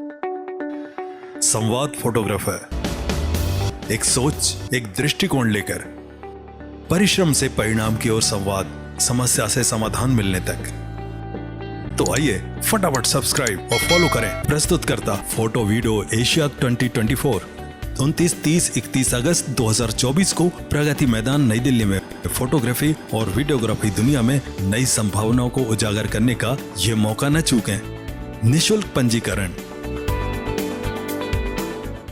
संवाद फोटोग्राफर एक सोच, एक दृष्टिकोण लेकर परिश्रम से परिणाम की ओर संवाद, समस्या से समाधान मिलने तक। तो आइए फटाफट सब्सक्राइब और फॉलो करें प्रस्तुतकर्ता फोटो वीडियो एशिया 2024 29, 30, 31 अगस्त 2024 को प्रगति मैदान नई दिल्ली में फोटोग्राफी और वीडियोग्राफी दुनिया में नई संभावनाओं को उजागर करने का ये मौका न चूकें। निशुल्क पंजीकरण।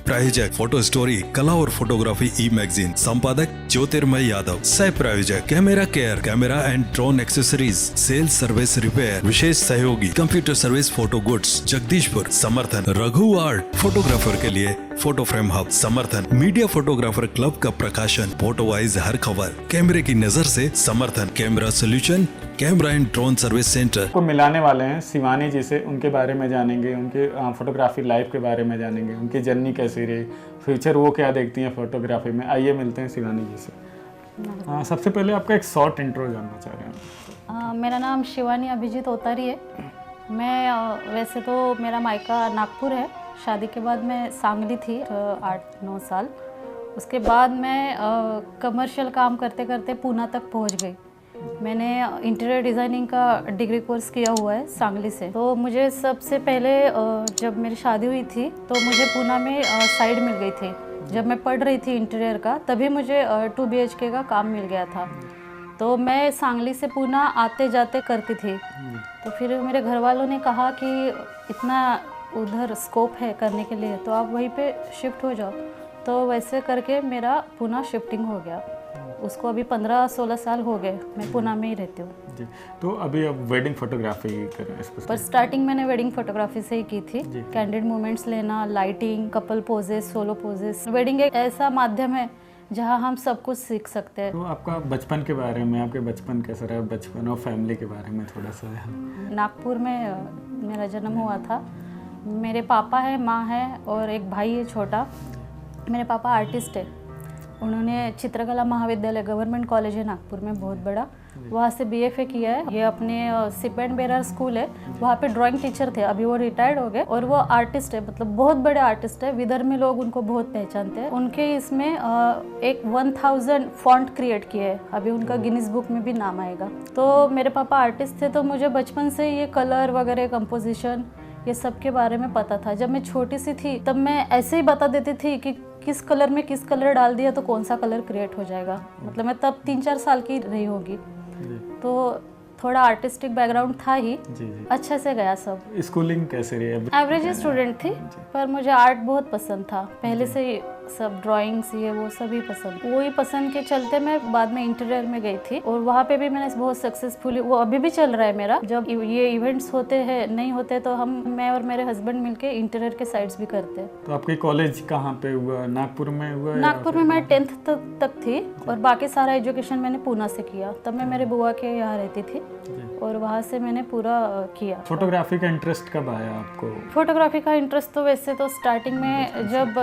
प्रायोजक फोटो स्टोरी, कला और फोटोग्राफी ई मैगजीन। संपादक ज्योतिर्मय यादव। सह प्रायोजक camera care, camera and drone accessories, sales service repair. विशेष सहयोगी computer service photo goods, Jagdishpur. समर्थन रघु आर्ट, फोटोग्राफर के लिए फोटो फ्रेम हब। समर्थन मीडिया फोटोग्राफर क्लब का प्रकाशन, फोटोवाइज हर खबर कैमरे की नजर से। समर्थन camera solution, camera and drone service centre को मिलाने वाले हैं शिवानी जी से। उनके बारे में जानेंगे, उनके फोटोग्राफी लाइफ के बारे में जानेंगे, उनकी जर्नी कैसी रही, फ्यूचर वो क्या देखती हैं फोटोग्राफी में। आइए मिलते हैं शिवानी जी से। सबसे पहले आपका एक शॉर्ट इंट्रो जानना चाह रहे हैं। मेरा नाम शिवानी अभिजीत ओतारी है। मैं वैसे तो मेरा मायका नागपुर है। शादी के बाद मैं सांगली थी 8-9 साल। उसके बाद मैं कमर्शियल काम करते करते पूना तक पहुंच गई। मैंने इंटीरियर डिज़ाइनिंग का डिग्री कोर्स किया हुआ है सांगली से। तो मुझे सबसे पहले जब मेरी शादी हुई थी तो मुझे पूना में साइड मिल गई थी। जब मैं पढ़ रही थी इंटीरियर का तभी मुझे 2 BHK का काम मिल गया था। तो मैं सांगली से पूना आते जाते करती थी। तो फिर मेरे घर वालों ने कहा कि इतना उधर स्कोप है करने के लिए तो आप वहीं पे शिफ्ट हो जाओ। तो वैसे करके मेरा पूना शिफ्टिंग हो गया। उसको अभी 15-16 साल हो गए, मैं पूना में ही रहती हूँ जी। तो अभी अब वेडिंग फोटोग्राफी कर रहे हैं। पर स्टार्टिंग मैंने वेडिंग फोटोग्राफी से ही की थी। कैंडिड मोमेंट्स लेना, lighting, couple poses, solo poses. Wedding एक ऐसा माध्यम है जहाँ हम सब कुछ सीख सकते हैं। तो आपका बचपन के बारे में, आपके बचपन कैसा रहा, बचपन और फैमिली के बारे में थोड़ा सा। नागपुर में मेरा जन्म हुआ था। मेरे पापा है, माँ है और एक भाई है छोटा। मेरे पापा आर्टिस्ट है। उन्होंने चित्रकला महाविद्यालय, गवर्नमेंट कॉलेज है नागपुर में बहुत बड़ा, वहाँ से BFA किया है। ये अपने सिप एंड बेरर स्कूल है, वहाँ पे ड्राइंग टीचर थे। अभी वो रिटायर्ड हो गए और वो आर्टिस्ट है, मतलब बहुत बड़े आर्टिस्ट है। विदर्भ में लोग उनको बहुत पहचानते हैं। उनके इसमें एक 1000 फॉन्ट क्रिएट किए है। अभी उनका गिनीज बुक में भी नाम आएगा। तो मेरे पापा आर्टिस्ट थे तो मुझे बचपन से ये कलर वगैरह, कंपोजिशन, ये सब के बारे में पता था। जब मैं छोटी सी थी तब मैं ऐसे ही बता देती थी कि किस कलर में किस कलर डाल दिया तो कौन सा कलर क्रिएट हो जाएगा। मतलब मैं तब 3-4 साल की रही होगी। तो थोड़ा आर्टिस्टिक बैकग्राउंड था ही। अच्छे से गया सब। स्कूलिंग कैसे रही? एवरेज स्टूडेंट थी पर मुझे आर्ट बहुत पसंद था पहले से ही। सब ड्राइंग्स ये वो सभी पसंद, वही पसंद के चलते मैं बाद में इंटीरियर में गई थी और वहाँ पे भी मैंने बहुत सक्सेसफुली, वो अभी भी चल रहा है मेरा। जब ये इवेंट्स होते हैं नहीं होते तो मैं और मेरे हस्बैंड मिलके इंटीरियर के साइड्स भी करते हैं। तो आपकी कॉलेज कहाँ पे हुआ? नागपुर में हुआ? नागपुर में मैं 10th तक थी और बाकी सारा एजुकेशन मैंने पूना से किया। तब मैं मेरे बुआ के यहाँ रहती थी और वहाँ से मैंने पूरा किया। फोटोग्राफी का इंटरेस्ट कब आया आपको? फोटोग्राफी का इंटरेस्ट तो वैसे तो स्टार्टिंग में जब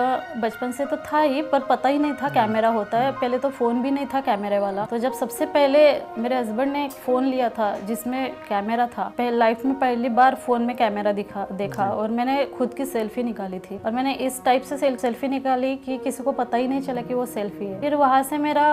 बचपन से तो था ही, पर पता ही नहीं था कैमरा होता है। पहले तो फ़ोन भी नहीं था कैमरे वाला। तो जब सबसे पहले मेरे हस्बैंड ने एक फ़ोन लिया था जिसमें कैमरा था, लाइफ में पहली बार फ़ोन में कैमरा देखा और मैंने खुद की सेल्फी निकाली थी। और मैंने इस टाइप से सेल्फी निकाली कि किसी को पता ही नहीं चला कि वो सेल्फी है। फिर वहाँ से मेरा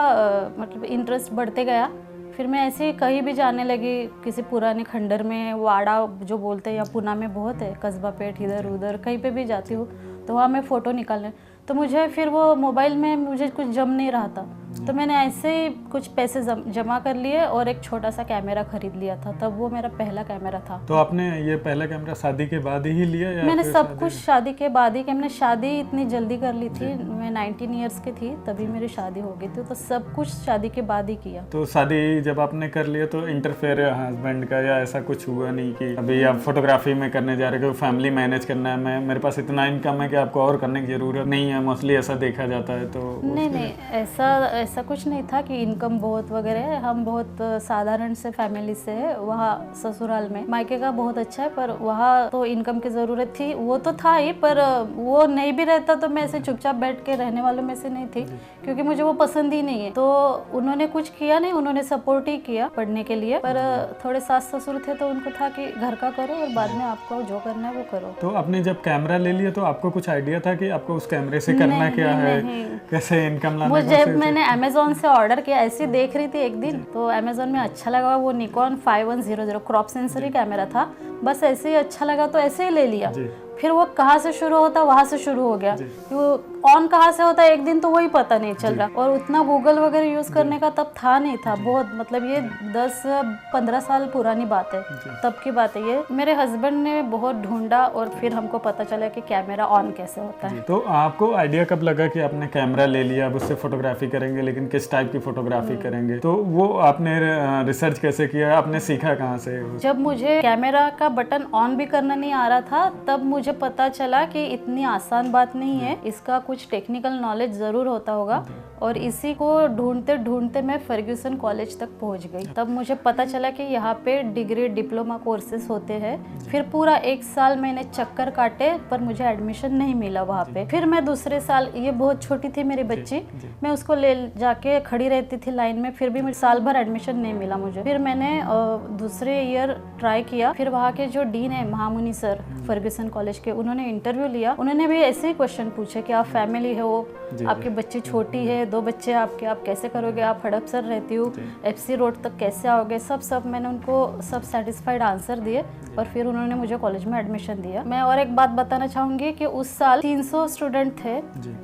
मतलब इंटरेस्ट बढ़ते गया। फिर मैं ऐसे ही कहीं भी जाने लगी, किसी पुराने खंडर में, वाड़ा जो बोलते हैं या पूना में बहुत है, कस्बा पेट, इधर उधर कहीं पे भी जाती हूँ तो वहाँ मैं फ़ोटो निकालने। तो मुझे फिर वो मोबाइल में मुझे कुछ जम नहीं रहा था तो मैंने ऐसे ही कुछ पैसे जमा कर लिए और एक छोटा सा कैमरा खरीद लिया था। तब वो मेरा पहला कैमरा था। तो आपने ये पहला कैमरा शादी के बाद ही लिया या? मैंने सब कुछ शादी के बाद ही। मैंने शादी इतनी जल्दी कर ली थी, मैं 19 ईयर्स की थी तभी मेरी शादी हो गई थी। तो सब कुछ शादी के बाद ही किया। तो शादी जब आपने कर लिया तो इंटरफेयर हस्बैंड का या ऐसा कुछ हुआ नहीं कि अभी आप फोटोग्राफी में करने जा रहे हो, फैमिली मैनेज करना है, मैं मेरे पास इतना इनकम है कि आपको और करने की जरूरत नहीं है, मोस्टली ऐसा देखा जाता है? तो नहीं, ऐसा कुछ नहीं था कि इनकम बहुत वगैरह है। हम बहुत साधारण से फैमिली से है। वहाँ ससुराल में मायके का बहुत अच्छा है, पर वहाँ तो इनकम की ज़रूरत थी, वो तो था ही, पर वो नहीं भी रहता तो मैं ऐसे चुपचाप बैठ के रहने वालों में से नहीं थी, क्योंकि मुझे वो पसंद ही नहीं है। तो उन्होंने कुछ किया नहीं, उन्होंने सपोर्ट ही किया पढ़ने के लिए, पर थोड़े सास ससुर थे तो उनको था कि घर का करो और बाद में आपको जो करना है वो करो। तो आपने जब कैमरा ले लिया तो आपको कुछ आइडिया था कि आपको उस कैमरे से करना क्या है, कैसे इनकम लाना? मुझे मैंने अमेजोन से ऑर्डर किया, ऐसी देख रही थी एक दिन, तो अमेजोन में अच्छा लगा, वो निकॉन 5100 क्रॉप सेंसर ही कैमरा था, बस ऐसे ही अच्छा लगा तो ऐसे ही ले लिया। फिर वो कहाँ से शुरू होता वहाँ से शुरू हो गया, वो ऑन कहाँ से होता एक दिन तो वही पता नहीं चल रहा। और उतना गूगल वगैरह यूज़ करने का तब था नहीं था, बहुत मतलब ये 10-15 साल पुरानी बात है, तब की बात है ये। मेरे हस्बैंड ने बहुत ढूंढा और फिर हमको पता चला कि कैमरा ऑन कैसे होता है। तो आपको आइडिया कब लगा कि आपने कैमरा ले लिया, अब उससे फोटोग्राफी करेंगे, लेकिन किस टाइप की फोटोग्राफी करेंगे? तो वो आपने रिसर्च कैसे किया, आपने सीखा कहाँ से? जब मुझे कैमरा का बटन ऑन भी करना नहीं आ रहा था तब मुझे पता चला कि इतनी आसान बात नहीं है, इसका कुछ टेक्निकल नॉलेज ज़रूर होता होगा। और इसी को ढूंढते ढूंढते मैं फर्ग्यूसन कॉलेज तक पहुंच गई। तब मुझे पता चला कि यहाँ पे डिग्री डिप्लोमा कोर्सेज होते हैं। फिर पूरा 1 साल मैंने चक्कर काटे पर मुझे एडमिशन नहीं मिला वहाँ पे। फिर मैं दूसरे साल, ये बहुत छोटी थी मेरी बच्ची, मैं उसको ले जाके खड़ी रहती थी लाइन में, फिर भी मुझे साल भर एडमिशन नहीं मिला मुझे। फिर मैंने दूसरे ईयर ट्राई किया। फिर वहाँ के जो डीन है महामुनि सर फर्ग्यूसन कॉलेज के, उन्होंने इंटरव्यू लिया। उन्होंने भी ऐसे ही क्वेश्चन पूछे कि आप फैमिली है वो, आपकी बच्ची छोटी है, 2 बच्चे आपके, आप कैसे करोगे, आप हड़पसर रहती हो, FC रोड तक कैसे आओगे, सब मैंने उनको सब सेटिस्फाइड आंसर दिए और फिर उन्होंने मुझे कॉलेज में एडमिशन दिया। मैं और एक बात बताना चाहूँगी कि उस साल 300 स्टूडेंट थे,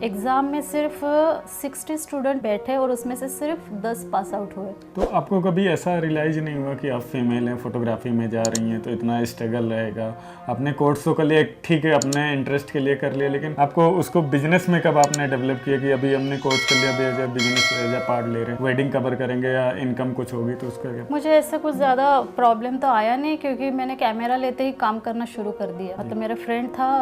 एग्जाम में सिर्फ 60 स्टूडेंट बैठे और उसमें से सिर्फ 10 पास आउट हुए। तो आपको कभी ऐसा रियलाइज नहीं हुआ कि आप फीमेल हैं, फोटोग्राफी में जा रही हैं तो इतना स्ट्रगल रहेगा? आपने कोर्स तो कर लिया, ठीक है, अपने इंटरेस्ट के लिए कर लिया, लेकिन आपको उसको बिजनेस में कब आपने डेवलप किया कि अभी हमने कोर्स कर लिया, अभी बिजनेस एज पार्ट ले रहे हैं, वेडिंग कवर करेंगे या इनकम कुछ होगी तो उसका क्या? मुझे ऐसे कुछ ज़्यादा प्रॉब्लम तो आया नहीं, क्योंकि मैंने कैमरा लेते ही काम करना शुरू कर दिया। मतलब मेरा फ्रेंड था,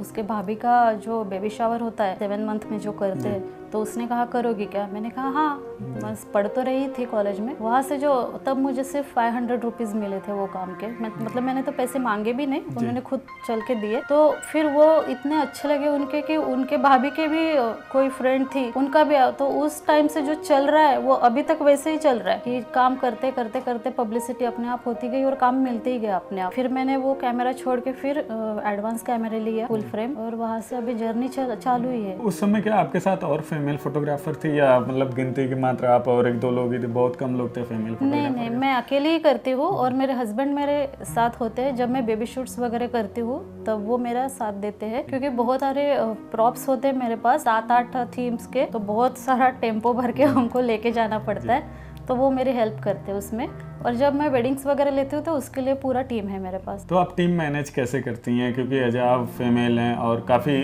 उसके भाभी का जो बेबी शावर होता है 7 मंथ में जो करते हैं, तो उसने कहा करोगी क्या? मैंने कहा हाँ, बस पढ़ तो रही थी कॉलेज में। वहाँ से जो तब मुझे सिर्फ 500 रुपीज़ मिले थे वो काम के। मतलब मैंने तो पैसे मांगे भी नहीं, उन्होंने खुद चल के दिए। तो फिर वो इतने अच्छे लगे उनके कि उनके भाभी के भी कोई फ्रेंड थी, उनका भी। तो उस टाइम से जो चल रहा है वो अभी तक वैसे ही चल रहा है कि काम करते करते करते पब्लिसिटी अपने आप होती गई और काम मिलते ही गया अपने आप। फिर मैंने वो कैमरा छोड़ के फिर एडवांस कैमरा लिया फुल फ्रेम, और वहाँ से अभी जर्नी चालू ही है। उस समय क्या आपके साथ और फीमेल फोटोग्राफर थी या मतलब गिनती की मात्रा आप और 1-2 लोग ही थे? बहुत कम लोग थे फीमेल फोटोग्राफर? नहीं, मैं अकेले ही करती हूँ और मेरे हस्बैंड मेरे साथ होते हैं। जब मैं बेबी शूट्स वगैरह करती हूँ तब वो मेरा साथ देते हैं, क्योंकि बहुत सारे प्रॉप्स होते हैं मेरे पास, 7-8 थीम्स के, तो बहुत सारा टेम्पो भर के हमको लेके जाना पड़ता है, तो वो मेरी हेल्प करते हैं उसमें। और जब मैं वेडिंग्स वगैरह लेती हूँ तो उसके लिए पूरा टीम है मेरे पास। तो आप टीम मैनेज कैसे करती हैं, क्योंकि एज आप फीमेल हैं और काफ़ी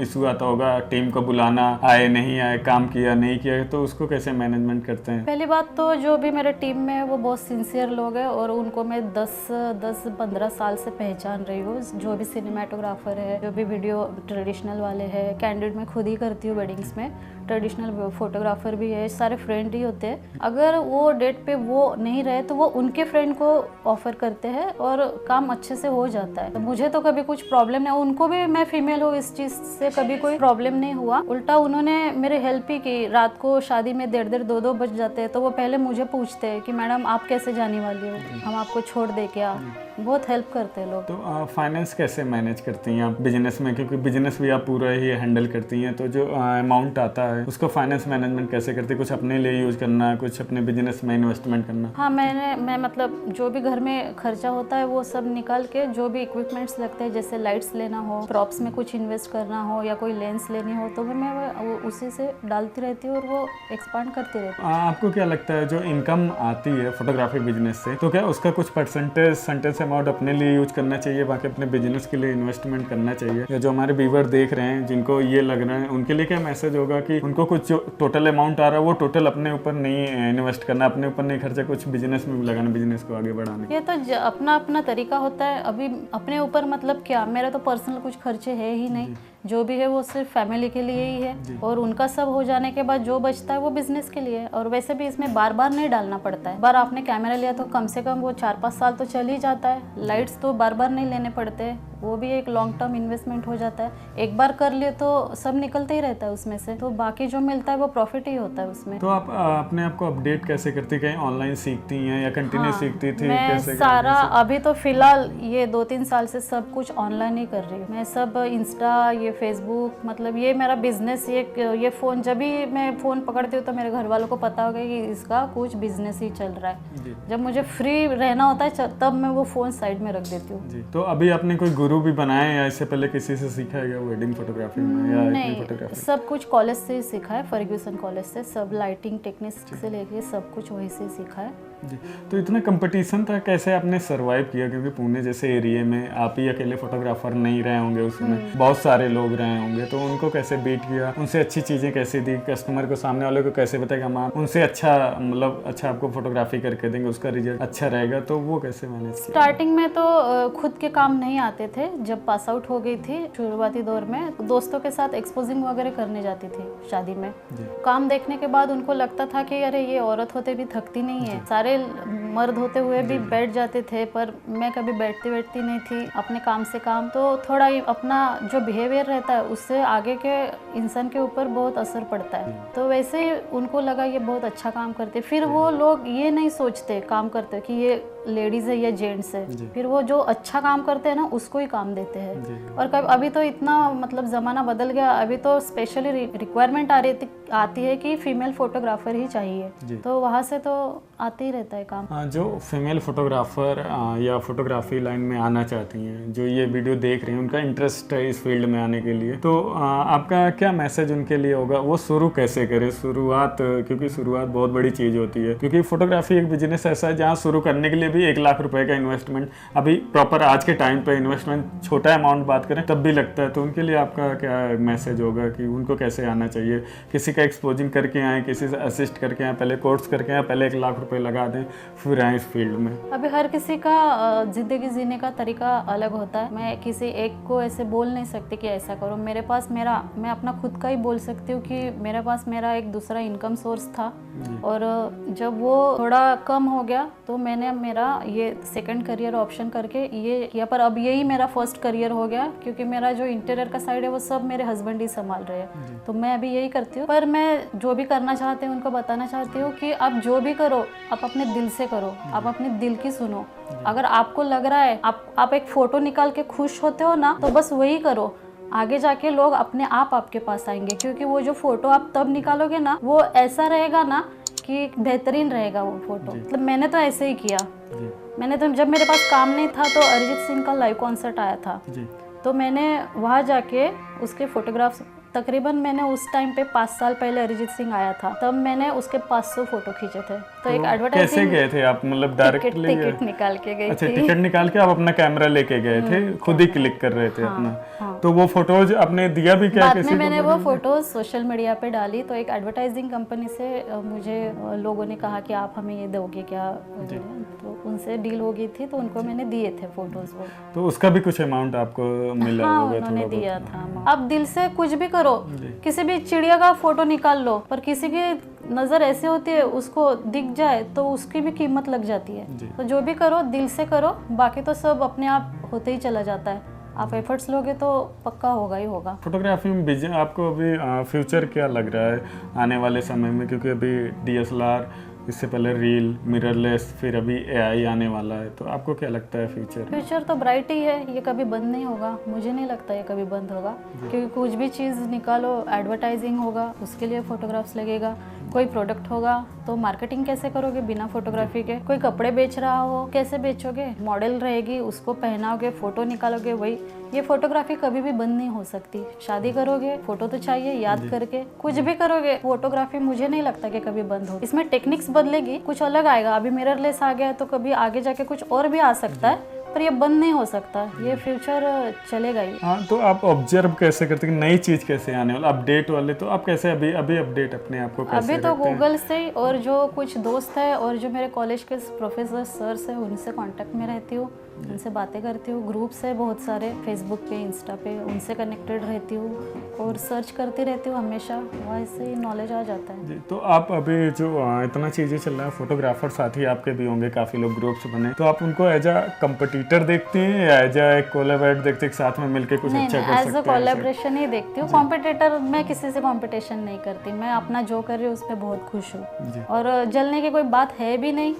इशू आता होगा टीम को बुलाना, आए नहीं आए, काम किया नहीं किया, तो उसको कैसे मैनेजमेंट करते हैं? पहली बात तो जो भी मेरे टीम में है वो बहुत सिंसियर लोग हैं और उनको मैं 10-15 साल से पहचान रही हूँ। जो भी सिनेमाटोग्राफर है, जो भी वीडियो ट्रेडिशनल वाले हैं, कैंडिड मैं खुद ही करती हूँ वेडिंग्स में, ट्रेडिशनल फोटोग्राफर भी है, सारे फ्रेंड ही होते हैं। अगर वो डेट पे वो नहीं रहे तो वो उनके फ्रेंड को ऑफर करते हैं और काम अच्छे से हो जाता है। तो मुझे तो कभी कुछ प्रॉब्लम नहीं, उनको भी, मैं फीमेल हूँ इस चीज़ से कभी कोई प्रॉब्लम नहीं हुआ। उल्टा उन्होंने मेरी हेल्प ही की। रात को शादी में 1:30 2-2 बज जाते हैं तो वो पहले मुझे पूछते हैं कि मैडम आप कैसे जाने वाली हो, हम आपको छोड़ दे क्या। बहुत हेल्प करते हैं लोग। तो फाइनेंस कैसे मैनेज करती हैं आप बिजनेस में, क्योंकि बिजनेस भी आप पूरा ही हैंडल करती हैं, तो जो अमाउंट आता है उसको फाइनेंस मैनेजमेंट कैसे करती हैं? कुछ अपने लिए यूज करना, कुछ अपने बिजनेस में इन्वेस्टमेंट करना? हाँ, मैं मतलब जो भी घर में खर्चा होता है वो सब निकाल के, जो भी इक्विपमेंट्स लगते हैं, जैसे लाइट्स लेना हो, प्रॉप्स में कुछ इन्वेस्ट करना हो या कोई लेंस लेनी हो, तो मैं उसी से डालती रहती हूँ और वो एक्सपांड करती रहती हूँ। आपको क्या लगता है जो इनकम आती है फोटोग्राफी बिजनेस से, तो क्या उसका कुछ परसेंटेज अमाउंट अपने लिए यूज करना चाहिए, बाकी अपने बिजनेस के लिए इन्वेस्टमेंट करना चाहिए? या जो हमारे व्यूअर देख रहे हैं जिनको ये लग रहा है, उनके लिए क्या मैसेज होगा कि उनको कुछ जो टोटल अमाउंट आ रहा है वो टोटल अपने ऊपर नहीं इन्वेस्ट करना, अपने ऊपर नहीं खर्चा, कुछ बिजनेस में लगाना बिजनेस को आगे बढ़ाने? ये तो अपना अपना तरीका होता है। अभी अपने ऊपर मतलब क्या, मेरा तो पर्सनल कुछ खर्चे है ही नहीं, जो भी है वो सिर्फ फैमिली के लिए ही है, और उनका सब हो जाने के बाद जो बचता है वो बिजनेस के लिए है। और वैसे भी इसमें बार बार नहीं डालना पड़ता है। बार आपने कैमरा लिया तो कम से कम वो 4-5 साल तो चल ही जाता है। लाइट्स तो बार बार नहीं लेने पड़ते, वो भी एक लॉन्ग टर्म इन्वेस्टमेंट हो जाता है। एक बार कर लिए तो सब निकलते ही रहता है उसमें से, तो बाकी जो मिलता है वो प्रॉफिट ही होता है उसमें। तो आप अपने आप को अपडेट कैसे करती, कहीं ऑनलाइन सीखती हैं या कंटिन्यू सीखती थी? मैं कैसे सारा अभी तो फिलहाल ये 2-3 साल से सब कुछ ऑनलाइन ही कर रही हूँ। मैं सब इंस्टा, ये फेसबुक, मतलब ये मेरा बिजनेस। ये फ़ोन, जब भी मैं फ़ोन पकड़ती हूँ तो मेरे घर वालों को पता होगा कि इसका कुछ बिजनेस ही चल रहा है। जब मुझे फ्री रहना होता है तब मैं वो फ़ोन साइड में रख देती हूँ। जी। तो अभी आपने कोई गुरु भी बनाया है या इससे पहले किसी से सीखा है क्या वेडिंग फोटोग्राफी में या नहीं, फोटोग्राफी? सब कुछ कॉलेज से ही सीखा है, फर्ग्यूसन कॉलेज से। सब लाइटिंग टेक्निक्स से लेके सब कुछ वहीं से सीखा है। जी। तो इतना कंपटीशन था, कैसे आपने सरवाइव किया? क्योंकि पुणे जैसे एरिया में आप ही अकेले फोटोग्राफर नहीं रहे होंगे, उसमें बहुत सारे लोग रहे होंगे, तो उनको कैसे बीट किया? उनसे अच्छी चीज़ें कैसे दी? कस्टमर को, सामने वाले को कैसे बताया हम उनसे अच्छा, मतलब अच्छा आपको फोटोग्राफी करके देंगे, उसका रिजल्ट अच्छा रहेगा, तो वो कैसे मैनेज किया? स्टार्टिंग में तो खुद के काम नहीं आते थे। जब पास आउट हो गई थी शुरुआती दौर में, दोस्तों के साथ एक्सपोजिंग वगैरह करने जाती थी शादी में। काम देखने के बाद उनको लगता था कि अरे ये औरत होते भी थकती नहीं है, सारे मर्द होते हुए भी बैठ जाते थे, पर मैं कभी बैठती नहीं थी, अपने काम से काम। तो थोड़ा अपना जो बिहेवियर रहता है उससे आगे के इंसान के ऊपर बहुत असर पड़ता है। तो वैसे ही उनको लगा ये बहुत अच्छा काम करते। फिर वो लोग ये नहीं सोचते काम करते कि ये लेडीज है या जेंट्स है, फिर वो जो अच्छा काम करते हैं ना उसको ही काम देते हैं। और कभी अभी तो इतना मतलब ज़माना बदल गया, अभी तो स्पेशली रिक्वायरमेंट आती है कि फीमेल फोटोग्राफर ही चाहिए, तो वहाँ से तो आते ही रहता है काम। जो फीमेल फोटोग्राफर या फोटोग्राफी लाइन में आना चाहती हैं, जो ये वीडियो देख रही हैं, उनका इंटरेस्ट है इस फील्ड में आने के लिए, तो आपका क्या मैसेज उनके लिए होगा? वो शुरू कैसे करें? शुरुआत, क्योंकि शुरुआत बहुत बड़ी चीज़ होती है, क्योंकि फोटोग्राफी एक बिजनेस ऐसा है जहाँ शुरू करने के लिए भी 1 लाख रुपए का इन्वेस्टमेंट, अभी प्रॉपर आज के टाइम पे इन्वेस्टमेंट छोटा अमाउंट बात करें तब भी लगता है। तो उनके लिए आपका क्या मैसेज होगा कि उनको कैसे आना चाहिए? किसी का एक्सपोजिंग करके आए, किसी से असिस्ट करके आए, पहले कोर्स करके आए, पहले 1 लाख रुपए लगा दें, फिर आए इस फील्ड में? अभी हर किसी का जिंदगी जीने का तरीका अलग होता है। मैं किसी एक को ऐसे बोल नहीं सकती कि ऐसा करो। मेरे पास मैं अपना खुद का ही बोल सकती हूँ कि मेरे पास मेरा एक दूसरा इनकम सोर्स था, और जब वो थोड़ा कम हो गया तो मैंने मेरा ये सेकंड करियर ऑप्शन करके ये किया। पर अब यही मेरा फर्स्ट करियर हो गया, क्योंकि मेरा जो इंटीरियर का साइड है वो सब मेरे हस्बैंड ही संभाल रहे हैं, तो मैं अभी यही करती हूँ। पर मैं जो भी करना चाहती हूँ उनको बताना चाहती हूँ कि आप जो भी करो आप अपने दिल से करो, आप अपने दिल की सुनो। अगर आपको लग रहा है आप एक फोटो निकाल के खुश होते हो ना, तो बस वही करो। आगे जाके लोग अपने आप आपके पास आएंगे, क्योंकि वो जो फोटो आप तब निकालोगे ना वो ऐसा रहेगा ना कि बेहतरीन रहेगा वो फोटो। मतलब मैंने तो ऐसे ही किया। मैंने तो जब मेरे पास काम नहीं था तो अरिजीत सिंह का लाइव कॉन्सर्ट आया था, तो मैंने वहाँ जाके उसके फोटोग्राफ्स, तकरीबन मैंने उस टाइम पे 5 साल पहले अरिजीत सिंह आया था, तब मैंने उसके 500 फोटो खींचे थे। तो एक एडवर्टाइजिंग। कैसे गए थे आप? मतलब डायरेक्टली टिकट निकाल के गई अच्छा, थी। टिकट निकाल के आप अपना कैमरा लेके गए थे, खुद ही क्लिक कर रहे थे अपना? तो वो फोटोज आपने दिया भी क्या? बाद में मैंने वो फोटोज सोशल मीडिया पे डाली, तो एक एडवर्टाइजिंग कंपनी से मुझे लोगों ने कहा कि आप हमें ये दोगे क्या, तो उनसे डील हो गई थी, तो उनको मैंने दिए थे फोटोज वो। तो उसका भी कुछ अमाउंट आपको मिला होगा? उन्होंने दिया था। आप दिल से कुछ भी करो, किसी भी चिड़िया का फोटो निकाल लो, पर किसी की नज़र ऐसी होती है उसको दिख जाए तो उसकी भी कीमत लग जाती है। तो जो भी करो दिल से करो, बाकी तो सब अपने आप होते ही चला जाता है। आप एफर्ट्स लोगे तो पक्का होगा ही होगा। फोटोग्राफी में बिजनेस आपको अभी फ्यूचर क्या लग रहा है आने वाले समय में? क्योंकि अभी DSLR, इससे पहले रील, मिररलेस, फिर अभी AI आने वाला है, तो आपको क्या लगता है फ्यूचर तो ब्राइट ही है, ये कभी बंद नहीं होगा। मुझे नहीं लगता ये कभी बंद होगा, क्योंकि कुछ भी चीज़ निकालो, एडवर्टाइजिंग होगा उसके लिए फोटोग्राफ्स लगेगा, कोई प्रोडक्ट होगा तो मार्केटिंग कैसे करोगे बिना फोटोग्राफी के? कोई कपड़े बेच रहा हो, कैसे बेचोगे? मॉडल रहेगी, उसको पहनाओगे, फोटो निकालोगे, वही। ये फोटोग्राफी कभी भी बंद नहीं हो सकती। शादी करोगे फोटो तो चाहिए याद करके, कुछ भी करोगे फोटोग्राफी मुझे नहीं लगता कि कभी बंद हो। इसमें टेक्निक्स बदलेगी, कुछ अलग आएगा। अभी मिररलेस आ गया है तो कभी आगे जाके कुछ और भी आ सकता है, पर ये बंद नहीं हो सकता, ये फ्यूचर चलेगा ही। हाँ, तो आप ऑब्जर्व कैसे करते हैं नई चीज़ कैसे आने वाला अपडेट वाले, तो आप कैसे अभी अभी अपडेट अपने आप को कैसे अभी तो रखते हैं? गूगल से ही, और जो कुछ दोस्त है और जो मेरे कॉलेज के प्रोफेसर सर्स हैं उनसे कांटेक्ट में रहती हूँ, उनसे बातें करती हूँ। ग्रुप्स है बहुत सारे फेसबुक पे, इंस्टा पे, उनसे कनेक्टेड रहती हूँ और सर्च करती रहती हूँ हमेशा, वहाँ से ही नॉलेज आ जाता है। जी, तो आप अभी जो इतना चीज़ें चल रहा है, फोटोग्राफर साथी आपके भी होंगे, काफ़ी लोग ग्रुप्स बने, तो आप उनको एज अ कंपटीटर देखते हैं या एज अ कोलैबोरेट देखते हैं, साथ में मिलके कुछ अच्छा कर एज सकते अ हैं? कोलैबोरेशन ही देखती हूँ। कॉम्पिटिटर मैं किसी से कॉम्पिटिशन नहीं करती, मैं अपना जो कर रही हूँ उस पर बहुत खुश जी। हूँ, और जलने की कोई बात है भी नहीं।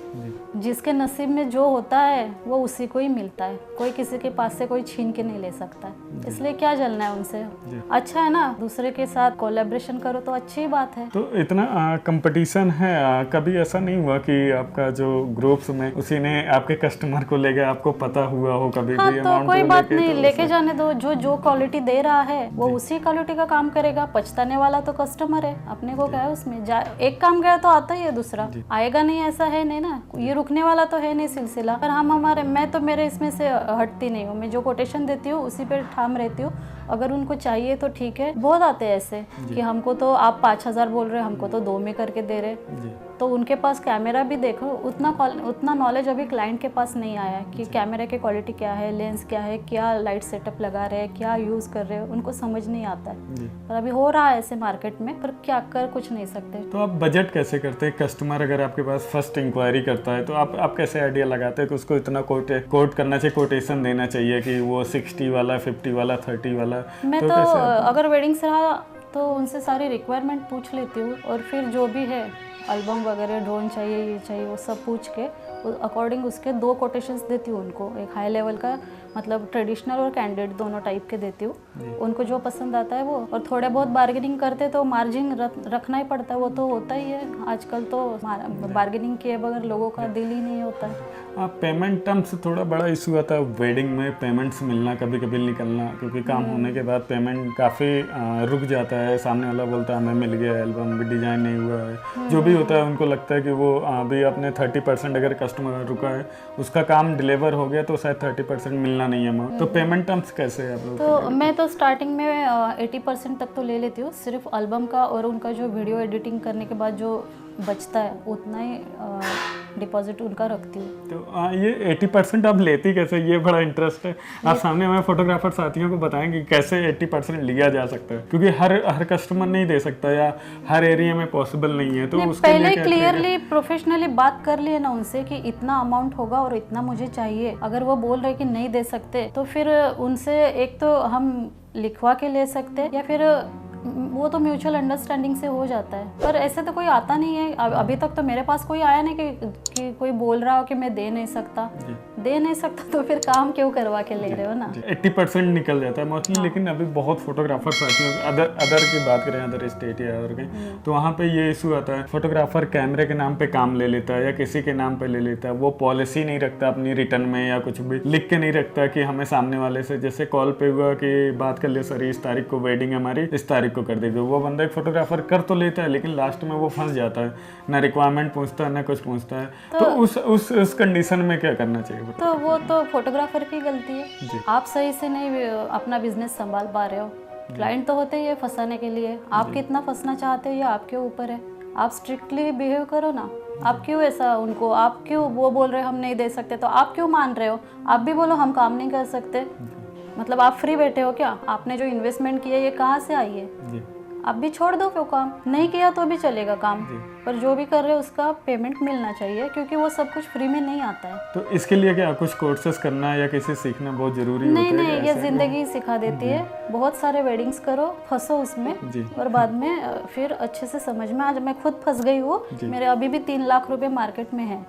जिसके नसीब में जो होता है वो उसी को ही मिलता है, कोई किसी के पास से कोई छीन के नहीं ले सकता है, इसलिए क्या जलना है उनसे। अच्छा है ना, दूसरे के साथ कोलैबोरेशन करो तो अच्छी बात है। तो इतना कंपटीशन है, कभी ऐसा नहीं हुआ कि आपका जो ग्रुप्स में उसी ने आपके कस्टमर को लेके आपको पता हुआ हो कभी हाँ, भी तो amount कोई को बात लेके, नहीं, तो लेके जाने दो, जो जो क्वालिटी दे रहा है वो उसी क्वालिटी का काम करेगा, पछताने वाला तो कस्टमर है, अपने को क्या है उसमें। एक काम गया तो आता ही है दूसरा, आएगा नहीं ऐसा है नहीं ना, ये रुकने वाला तो है नहीं सिलसिला। पर हम हमारे, मैं तो मेरे इसमें से हटती नहीं हूँ, मैं जो कोटेशन देती हूँ उसी पे ठाम रहती हूँ। अगर उनको चाहिए तो ठीक है, बहुत आते हैं ऐसे कि हमको तो आप 5,000 बोल रहे, हमको तो 2 में करके दे रहे, तो उनके पास कैमरा भी देखो, उतना नॉलेज अभी क्लाइंट के पास नहीं आया कि कैमरा की क्वालिटी क्या है, लेंस क्या है, क्या लाइट सेटअप लगा रहे हैं, क्या यूज़ कर रहे हो, उनको समझ नहीं आता है। पर अभी हो रहा है ऐसे मार्केट में, पर क्या कर कुछ नहीं सकते। तो आप बजट कैसे करते हैं? कस्टमर अगर आपके पास फर्स्ट इंक्वायरी करता है तो आप कैसे आइडिया लगाते हैं कि उसको इतना कोट करना चाहिए, कोटेशन देना चाहिए कि वो 60 वाला, 50 वाला, 30 वाला? मैं तो अगर वेडिंग्स रहा तो उनसे सारी रिक्वायरमेंट पूछ लेती हूँ, और फिर जो भी है एल्बम वगैरह, ड्रोन चाहिए, ये चाहिए, वो सब पूछ के अकॉर्डिंग उसके 2 कोटेशंस देती हूँ उनको। एक हाई लेवल का, मतलब ट्रेडिशनल और कैंडिड दोनों टाइप के देती हूँ, उनको जो पसंद आता है वो। और थोड़े बहुत बार्गेनिंग करते तो मार्जिन रखना ही पड़ता है, वो तो होता ही है, आजकल तो बार्गेनिंग किए बगैर लोगों का दिल ही नहीं होता है। पेमेंट टर्म्स थोड़ा बड़ा इशू आता है वेडिंग में, पेमेंट्स मिलना, कभी कभी निकलना, क्योंकि काम होने के बाद पेमेंट काफ़ी रुक जाता है। सामने वाला बोलता है हमें मिल गया, एल्बम भी डिज़ाइन नहीं हुआ है, जो भी होता है उनको लगता है कि वो अभी अपने 30% अगर कस्टमर रुका है, उसका काम डिलीवर हो गया तो शायद 30% मिलना नहीं है। तो पेमेंट टर्म्स कैसे है आप लोग? तो मैं तो स्टार्टिंग में 80% तक तो ले लेती हूँ सिर्फ एल्बम का, और उनका जो वीडियो एडिटिंग करने के बाद जो बचता है उतना ही डिपॉजिट उनका रखती हूँ। तो ये 80% आप लेती कैसे? ये बड़ा इंटरेस्ट है, आप सामने हमारे फोटोग्राफर साथियों को बताएंगे कैसे 80% लिया जा सकता है, क्योंकि हर कस्टमर नहीं दे सकता या हर एरिया में पॉसिबल नहीं है। तो उसके पहले लिए क्लियरली प्रोफेशनली बात कर लिए ना उनसे कि इतना अमाउंट होगा और इतना मुझे चाहिए। अगर वो बोल रहे कि नहीं दे सकते तो फिर उनसे एक तो हम लिखवा के ले सकते हैं, या फिर वो तो म्यूचुअल अंडरस्टैंडिंग से हो जाता है। पर ऐसे तो कोई आता नहीं है, अभी तक तो मेरे पास कोई आया नहीं कि कोई बोल रहा हो कि मैं दे नहीं सकता तो फिर काम क्यों करवा के ले रहे हो ना। 80% निकल जाता है मोस्टली। लेकिन अभी बहुत फोटोग्राफर साथियों, अदर की बात करें, अदर स्टेट या अदर के, तो वहाँ पे ये इशू आता है, फोटोग्राफर कैमरे के नाम पे काम ले लेता है या किसी के नाम पे ले लेता है, वो पॉलिसी नहीं रखता अपनी रिटर्न में, या कुछ भी लिख के नहीं रखता कि हमें सामने वाले से, जैसे कॉल पे हुआ कि बात कर ले सर इस तारीख को वेडिंग है हमारी, इस तारीख को कर दीजिए। वो बंदा एक फोटोग्राफर कर तो लेता है, लेकिन लास्ट में वो फंस जाता है, ना रिक्वायरमेंट पूछता है ना कुछ पूछता है। तो उस कंडीशन में क्या करना चाहिए? तो वो तो फोटोग्राफर की गलती है, आप सही से नहीं अपना बिजनेस संभाल पा रहे हो। क्लाइंट तो होते ही है फंसाने के लिए, आप कितना फंसना चाहते हो ये आपके ऊपर है। आप स्ट्रिक्टली बिहेव करो ना, आप क्यों ऐसा उनको, आप क्यों वो बोल रहे हो हम नहीं दे सकते तो आप क्यों मान रहे हो? आप भी बोलो हम काम नहीं कर सकते, मतलब आप फ्री बैठे हो क्या? आपने जो इन्वेस्टमेंट किया ये कहाँ से आई है? आप भी छोड़ दो, वो काम नहीं किया तो भी चलेगा काम, पर जो भी कर रहे हो उसका पेमेंट मिलना चाहिए, क्योंकि वो सब कुछ फ्री में नहीं आता है। तो इसके लिए क्या कुछ कोर्सेस करना या किसी सीखना बहुत जरूरी होता है? नहीं, ये जिंदगी सिखा देती है। बहुत सारे वेडिंग्स करो, फंसो उसमें, और बाद में फिर अच्छे से समझ में। आज मैं खुद फंस गई हूँ, मेरे अभी भी 3 लाख रुपए मार्केट में है,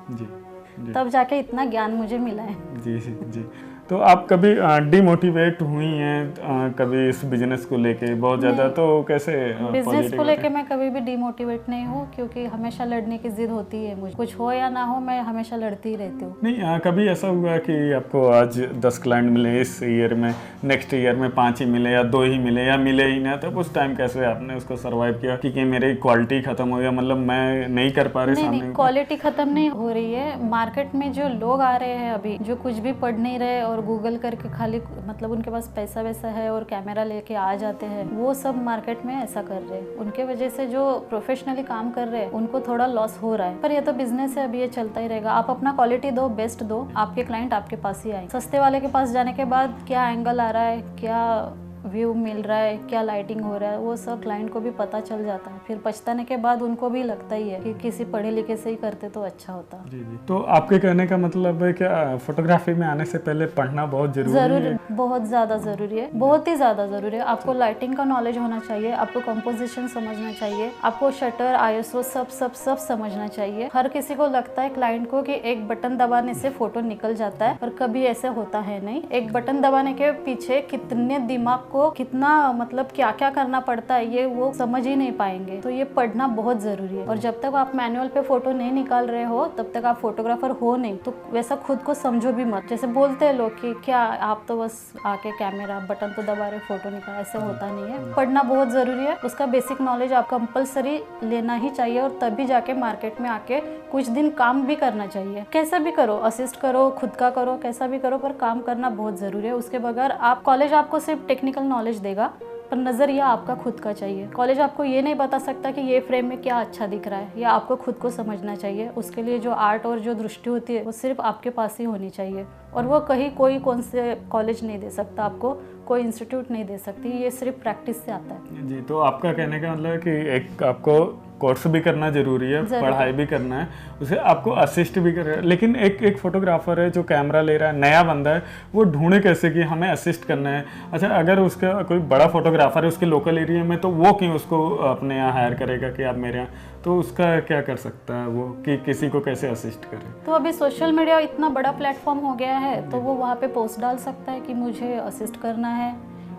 तब जाके इतना ज्ञान मुझे मिला है। जी। तो आप कभी डिमोटिवेट हुई हैं कभी इस बिजनेस को लेके बहुत ज़्यादा, तो कैसे बिजनेस पॉजिटिव को होते लेके मैं कभी भी डिमोटिवेट नहीं हूँ, क्योंकि हमेशा लड़ने की जिद होती है मुझे, कुछ हो या ना हो मैं हमेशा लड़ती ही रहती हूँ। नहीं कभी ऐसा हुआ कि आपको आज 10 क्लाइंट मिले इस ईयर में, नेक्स्ट ईयर में 5 ही मिले या 2 ही मिले या मिले ही ना, तब उस टाइम कैसे आपने उसको सर्वाइव किया कि मेरी क्वालिटी खत्म हो गया, मतलब मैं नहीं कर पा रही सामने? नहीं, क्वालिटी खत्म नहीं हो रही है। मार्केट में जो लोग आ रहे हैं अभी, जो कुछ भी पढ़ नहीं रहे और गूगल करके खाली मतलब उनके पास पैसा वैसा है और कैमरा लेके आ जाते हैं, वो सब मार्केट में ऐसा कर रहे हैं। उनके वजह से जो प्रोफेशनली काम कर रहे हैं उनको थोड़ा लॉस हो रहा है, पर ये तो बिजनेस है, अभी ये चलता ही रहेगा। आप अपना क्वालिटी दो, बेस्ट दो, आपके क्लाइंट आपके पास ही आएंगे। सस्ते वाले के पास जाने के बाद क्या एंगल आ रहा है, क्या व्यू मिल रहा है, क्या लाइटिंग हो रहा है, वो सब क्लाइंट को भी पता चल जाता है। फिर पछताने के बाद उनको भी लगता ही है कि किसी पढ़े लिखे से ही करते तो अच्छा होता। जी जी। तो आपके कहने का मतलब है क्या फोटोग्राफी में आने से पहले पढ़ना बहुत जरूरी है? बहुत ज़्यादा ज़रूरी है, बहुत ही ज़्यादा ज़रूरी है। आपको लाइटिंग का नॉलेज होना चाहिए, आपको कंपोजिशन समझना चाहिए, आपको शटर, ISO सब सब सब समझना चाहिए। हर किसी को लगता है क्लाइंट को कि एक बटन दबाने से फोटो निकल जाता है, पर कभी ऐसे होता है नहीं। एक बटन दबाने के पीछे कितने दिमाग को कितना मतलब क्या क्या करना पड़ता है, ये वो समझ ही नहीं पाएंगे। तो ये पढ़ना बहुत ज़रूरी है। और जब तक आप मैनुअल पे फोटो नहीं निकाल रहे हो तब तक आप फोटोग्राफर हो नहीं। तो वैसा खुद को समझो भी मत। जैसे बोलते हैं लोग कि क्या आप तो बस आके कैमरा बटन तो दबा रहे फोटो निकाल, ऐसे होता नहीं है। पढ़ना बहुत ज़रूरी है, उसका बेसिक नॉलेज आप कंपलसरी लेना ही चाहिए और तभी जाके मार्केट में आके कुछ दिन काम भी करना चाहिए। कैसा भी करो, असिस्ट करो, खुद का करो, कैसा भी करो, पर काम करना बहुत ज़रूरी है। उसके बगैर आप कॉलेज आपको सिर्फ टेक्निकल नॉलेज देगा, पर नज़रिया आपका खुद का चाहिए। कॉलेज आपको ये नहीं बता सकता कि ये फ्रेम में क्या अच्छा दिख रहा है, या आपको खुद को समझना चाहिए। उसके लिए जो आर्ट और जो दृष्टि होती है वो सिर्फ आपके पास ही होनी चाहिए, और वो कहीं कोई कौन से कॉलेज नहीं दे सकता आपको, कोई इंस्टीट्यूट नहीं दे सकती। ये सिर्फ प्रैक्टिस से आता है। जी, तो आपका कहने का मतलब है कि एक आपको कोर्स भी करना जरूरी है, पढ़ाई भी करना है, उसे आपको असिस्ट भी कर। लेकिन एक फोटोग्राफर है जो कैमरा ले रहा है, नया बंदा है, वो ढूंढे कैसे कि हमें असिस्ट करना है। अच्छा, अगर उसका कोई बड़ा फोटोग्राफर है उसके लोकल एरिया में, तो वो क्यों उसको अपने यहाँ हायर करेगा कि आप मेरे यहाँ, तो उसका क्या कर सकता है वो कि किसी को कैसे असिस्ट करे? तो अभी सोशल मीडिया इतना बड़ा प्लेटफॉर्म हो गया है, तो वो वहाँ पे पोस्ट डाल सकता है कि मुझे असिस्ट करना है।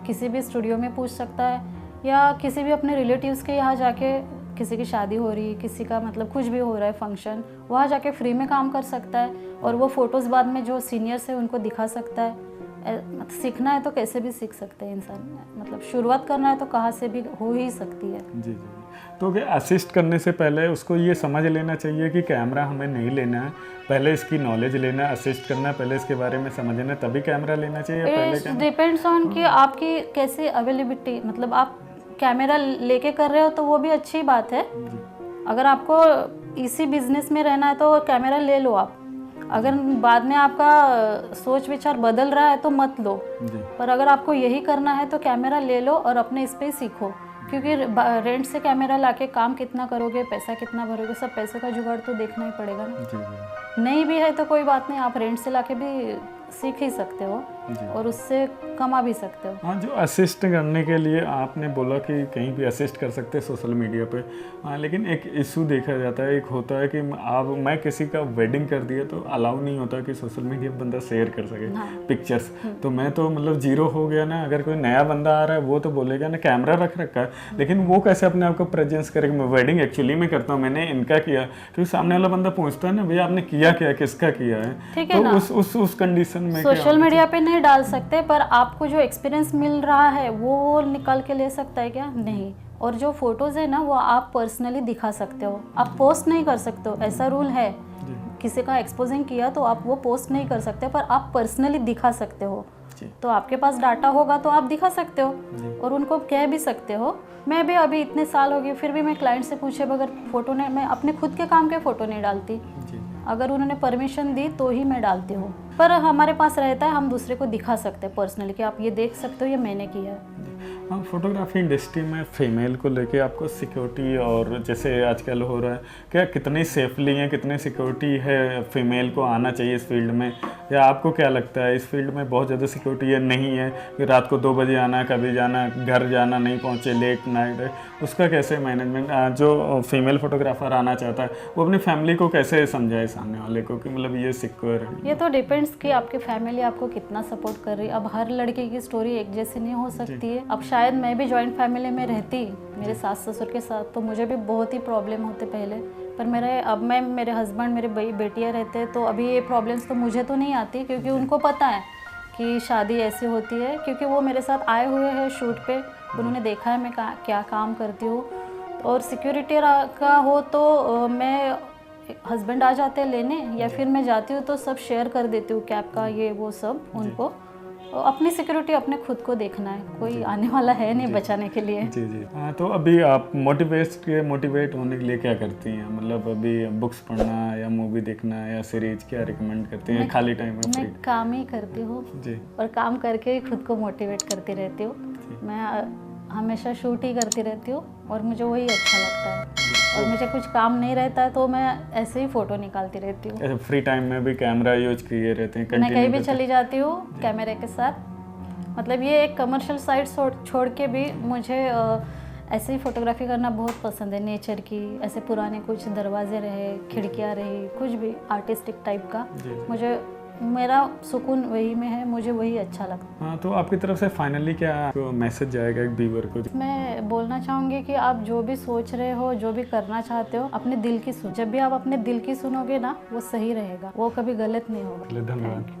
किसी भी स्टूडियो में पूछ सकता है, या किसी भी अपने रिलेटिव्स के यहाँ जाके, किसी की शादी हो रही है, किसी का मतलब कुछ भी हो रहा है फंक्शन, वहाँ जाके फ्री में काम कर सकता है। और वो फ़ोटोज़ बाद में जो सीनियर्स है उनको दिखा सकता है। सीखना है तो कैसे भी सीख सकते हैं इंसान, मतलब शुरुआत करना है तो कहाँ से भी हो ही सकती है। जी जी। तो क्या असिस्ट करने से पहले उसको ये समझ लेना चाहिए कि कैमरा हमें नहीं लेना है, पहले इसकी नॉलेज लेना है, असिस्ट करना है, पहले इसके बारे में समझना है, तभी कैमरा लेना चाहिए या पहले? डिपेंड्स ऑन कि आपकी कैसी अवेलेबिलिटी, मतलब आप कैमरा लेके कर रहे हो तो वो भी अच्छी बात है। अगर आपको इसी बिजनेस में रहना है तो कैमरा ले लो आप। अगर बाद में आपका सोच विचार बदल रहा है तो मत लो, पर अगर आपको यही करना है तो कैमरा ले लो और अपने इस पे ही सीखो। क्योंकि रेंट से कैमरा लाके काम कितना करोगे, पैसा कितना भरोगे, सब पैसे का जुगाड़ तो देखना ही पड़ेगा ना। नहीं भी है तो कोई बात नहीं, आप रेंट से लाके भी सीख ही सकते हो और उससे कमा भी सकते हो। हाँ, जो असिस्ट करने के लिए आपने बोला कि कहीं भी असिस्ट कर सकते हैं सोशल मीडिया पे। हाँ, लेकिन एक इशू देखा जाता है, एक होता है कि आप मैं किसी का वेडिंग कर दिया तो अलाउ नहीं होता कि सोशल मीडिया पर बंदा शेयर कर सके पिक्चर्स। तो मैं तो मतलब जीरो हो गया ना। अगर कोई नया बंदा आ रहा है वो तो बोलेगा ना कैमरा रख रखा है, लेकिन वो कैसे अपने आप को प्रेजेंस करेगा? मैं वेडिंग एक्चुअली में करता हूँ, मैंने इनका किया, क्योंकि सामने वाला बंदा पूछता है ना, भैया आपने किया क्या, किसका किया है, तो उस कंडीशन में सोशल मीडिया पे नहीं डाल सकते, पर आपको जो एक्सपीरियंस मिल रहा है वो निकाल के ले सकता है क्या? नहीं। और जो फोटोज़ है ना वो आप पर्सनली दिखा सकते हो, आप पोस्ट नहीं कर सकते हो, ऐसा रूल है। किसी का एक्सपोजिंग किया तो आप वो पोस्ट नहीं कर सकते, पर आप पर्सनली दिखा सकते हो। तो आपके पास डाटा होगा तो आप दिखा सकते हो और उनको कह भी सकते हो। मैं भी अभी इतने साल हो गए फिर भी मैं क्लाइंट से पूछे बगैर फ़ोटो नहीं, मैं अपने खुद के काम के फ़ोटो नहीं डालती। अगर उन्होंने परमिशन दी तो ही मैं डालती हूँ, पर हमारे पास रहता है, हम दूसरे को दिखा सकते हैं पर्सनली कि आप ये देख सकते हो, ये मैंने किया है। हाँ, फोटोग्राफी इंडस्ट्री में फीमेल को लेके आपको सिक्योरिटी और जैसे आजकल हो रहा है, क्या कितनी सेफली है, कितनी सिक्योरिटी है फीमेल को आना चाहिए इस फील्ड में? या आपको क्या लगता है इस फील्ड में बहुत ज़्यादा सिक्योरिटी है, नहीं है कि रात को 2 बजे आना, कभी जाना, घर जाना, नहीं पहुँचे, लेट नाइट है, उसका कैसे मैनेजमेंट, जो फीमेल फोटोग्राफर आना चाहता है वो अपनी फैमिली को कैसे समझाए सामने वाले को कि मतलब ये सिक्योर है? ये तो डिपेंड्स कि आपकी फैमिली आपको कितना सपोर्ट कर रही है। अब हर लड़के की स्टोरी एक जैसी नहीं हो सकती है। अब शायद मैं भी जॉइंट फैमिली में रहती मेरे सास ससुर के साथ, तो मुझे भी बहुत ही प्रॉब्लम होते पहले, पर मेरे हस्बैंड, मेरे बेटियाँ रहते हैं, तो अभी ये प्रॉब्लम्स तो मुझे तो नहीं आती, क्योंकि उनको पता है कि शादी ऐसी होती है, क्योंकि वो मेरे साथ आए हुए हैं शूट पे, उन्होंने देखा है मैं क्या काम करती हूँ। और सिक्योरिटी का हो तो मैं हस्बैंड आ जाते हैं लेने, या फिर मैं जाती हूँ तो सब शेयर कर देती हूँ, कैब का ये वो सब उनको। और अपनी सिक्योरिटी अपने खुद को देखना है, कोई आने वाला है नहीं बचाने के लिए। जी जी। हाँ, तो अभी आप मोटिवेट होने के लिए क्या करती हैं? मतलब अभी बुक्स पढ़ना या मूवी देखना या सीरीज, क्या रिकमेंड करती हैं खाली टाइम में? मैं काम ही करती हूँ जी। और काम करके ही खुद को मोटिवेट करती रहती हूँ। मैं हमेशा शूट ही करती रहती हूँ और मुझे वही अच्छा लगता है। और मुझे कुछ काम नहीं रहता है तो मैं ऐसे ही फ़ोटो निकालती रहती हूँ। फ्री टाइम में भी कैमरा यूज किए रहते हैं? मैं कहीं भी चली जाती हूँ कैमरे के साथ। मतलब ये एक कमर्शियल साइट छोड़ के भी मुझे ऐसे ही फ़ोटोग्राफी करना बहुत पसंद है, नेचर की, ऐसे पुराने कुछ दरवाजे रहे, खिड़कियाँ रही, कुछ भी आर्टिस्टिक टाइप का। मुझे मेरा सुकून वही में है, मुझे वही अच्छा लगता है। हाँ, तो आपकी तरफ से फाइनली क्या मैसेज जाएगा एक व्यूअर को? मैं बोलना चाहूँगी कि आप जो भी सोच रहे हो, जो भी करना चाहते हो, अपने दिल की सुनो। जब भी आप अपने दिल की सुनोगे ना, वो सही रहेगा, वो कभी गलत नहीं होगा। धन्यवाद।